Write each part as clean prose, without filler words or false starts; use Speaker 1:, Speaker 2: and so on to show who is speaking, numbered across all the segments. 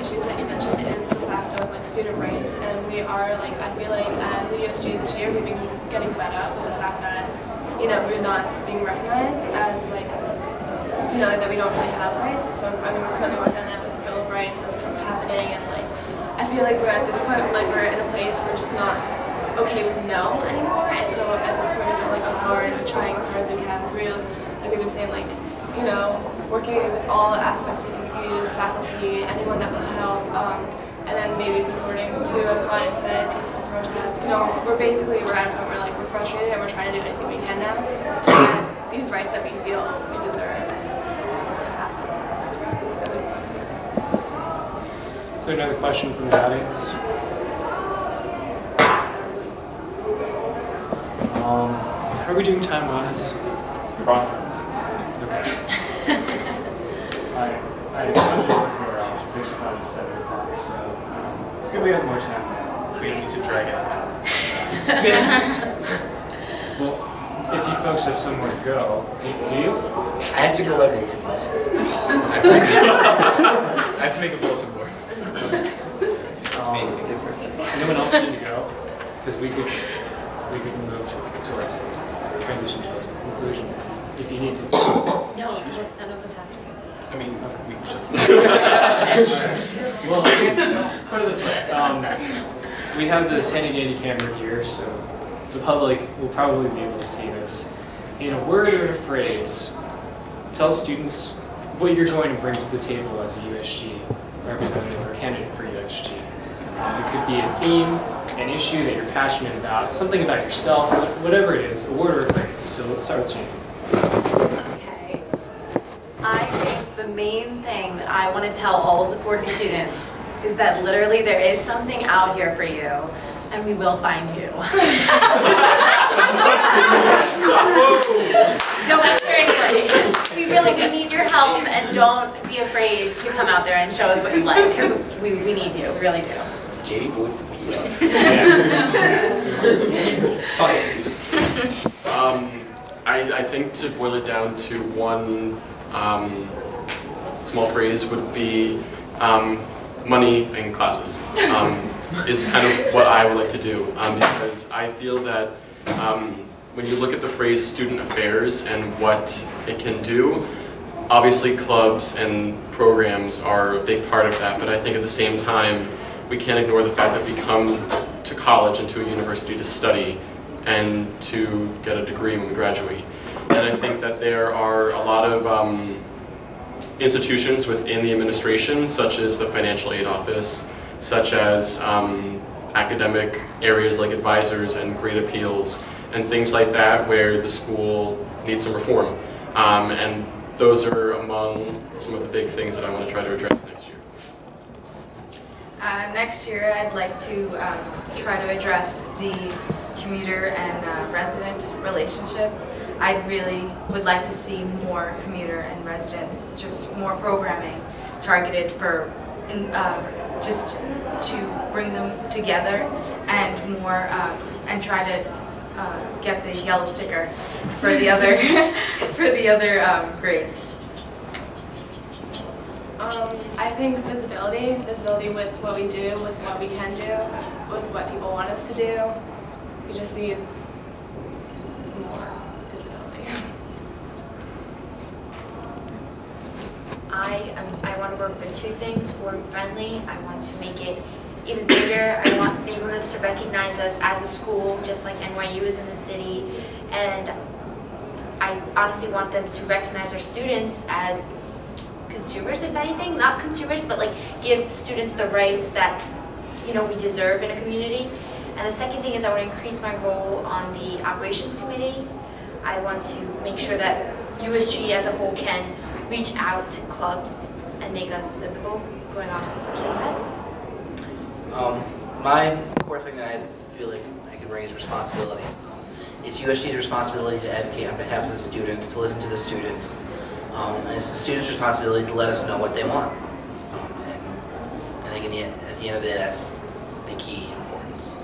Speaker 1: issues that you mentioned is the fact of like student rights, and we are like, I feel like as a USG this year we've been getting fed up with the fact that, you know, we're not being recognized as like, you know, that we don't really have rights. So I mean, we're currently working on that with the Bill of Rights that's happening, and like I feel like we're at this point like we're in a place where we're just not okay with no anymore, and so at this point we're like authority, we're trying as hard as we can through, like we've been saying, like, you know, working with all aspects we can use, faculty, anyone that will help, and then maybe resorting to, as Ryan said, peaceful protests. You know, we're at a point where like we're frustrated and we're trying to do anything we can now to get these rights that we feel we deserve to have.
Speaker 2: Is there another question from the audience? How are we doing time-wise? Okay.
Speaker 3: I budgeted for 6 o'clock to 7 o'clock, so it's good we have more time.
Speaker 4: We need to drag it out.
Speaker 3: Well, if you folks have somewhere to go, do you?
Speaker 5: I have to go every day.
Speaker 4: I have to make a bulletin board.
Speaker 3: Anyone else need to go? Because we could move towards transition towards the conclusion if you need to.
Speaker 6: No, none of us have to.
Speaker 4: I mean, we just.
Speaker 3: Well, put it this way. We have this handy-dandy camera here, so the public will probably be able to see this. In a word or a phrase, tell students what you're going to bring to the table as a USG representative or candidate for USG. It could be a theme, an issue that you're passionate about, something about yourself, whatever it is, a word or a phrase. So let's start with Jamie.
Speaker 6: Okay. I think the main thing that I want to tell all of the 40 students is that literally there is something out here for you, and we will find you. No, but seriously, we need your help, and don't be afraid to come out there and show us what you like, because we need you, we really do.
Speaker 5: JD Boyd for
Speaker 4: I think to boil it down to one small phrase would be money in classes. Is kind of what I would like to do, because I feel that when you look at the phrase student affairs and what it can do, obviously clubs and programs are a big part of that, but I think at the same time we can't ignore the fact that we come to college and to a university to study and to get a degree when we graduate. And I think that there are a lot of institutions within the administration, such as the financial aid office, such as academic areas like advisors and grade appeals and things like that, where the school needs some reform. And those are among some of the big things that I want to try to address next year.
Speaker 7: Next year, I'd like to try to address the commuter and resident relationship. I really would like to see more commuter and residents, just more programming targeted for just to bring them together and more and try to get the yellow sticker for the other grades.
Speaker 1: I think visibility with what we do, with what we can do, with what people want us to do. We just need more visibility.
Speaker 8: I want to work with two things: forum friendly. I want to make it even bigger. I want neighborhoods to recognize us as a school, just like NYU is in the city, and I honestly want them to recognize our students as consumers, if anything. Not consumers, but like give students the rights that, you know, we deserve in a community. And the second thing is I want to increase my role on the operations committee. I want to make sure that USG as a whole can reach out to clubs and make us visible, going off of what Kim said.
Speaker 5: My core thing that I feel like I can bring is responsibility. It's USG's responsibility to advocate on behalf of the students, to listen to the students. And it's the students' responsibility to let us know what they want. And I think at the end of the day, that's the key importance.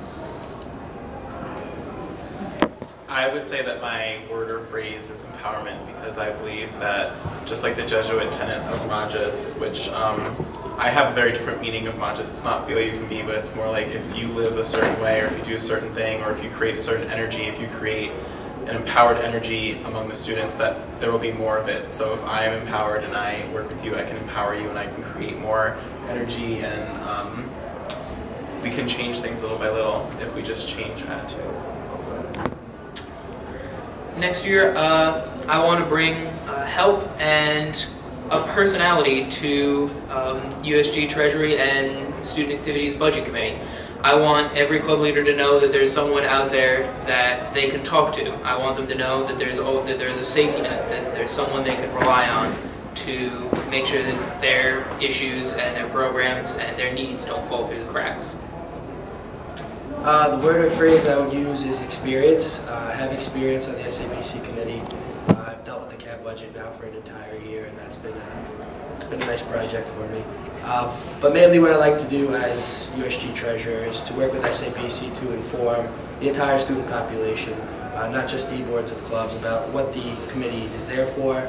Speaker 4: I would say that my word or phrase is empowerment, because I believe that, just like the Jesuit tenet of Rajas, which
Speaker 9: I have a very different meaning of modest. It's not be all you can be, but it's more like if you live a certain way, or if you do a certain thing, or if you create a certain energy, if you create an empowered energy among the students, that there will be more of it. So if I am empowered and I work with you, I can empower you and I can create more energy, and we can change things little by little if we just change attitudes.
Speaker 10: Next year, I want to bring help and a personality to USG Treasury and Student Activities Budget Committee. I want every club leader to know that there's someone out there that they can talk to. I want them to know that there's a safety net, that there's someone they can rely on to make sure that their issues and their programs and their needs don't fall through the cracks.
Speaker 11: The word or phrase I would use is experience. I have experience on the SABC committee. I've dealt with the CAP budget now for an entire year, and that's been a nice project for me. But mainly what I like to do as USG treasurer is to work with SABC to inform the entire student population, not just the boards of clubs, about what the committee is there for,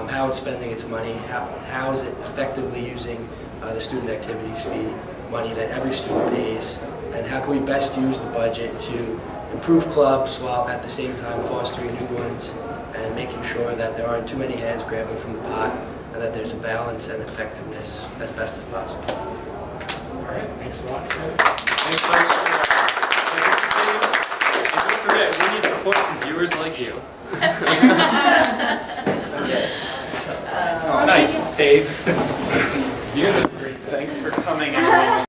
Speaker 11: how it's spending its money, how is it effectively using the student activities fee money that every student pays, and how can we best use the budget to improve clubs while at the same time fostering new ones and making sure that there aren't too many hands grabbing from the pot and that there's a balance and effectiveness as best as possible.
Speaker 2: All right, thanks a lot, guys. Thanks folks for participating. And don't forget, we need support from viewers like you. Nice, Dave. You guys are great. Thanks for coming.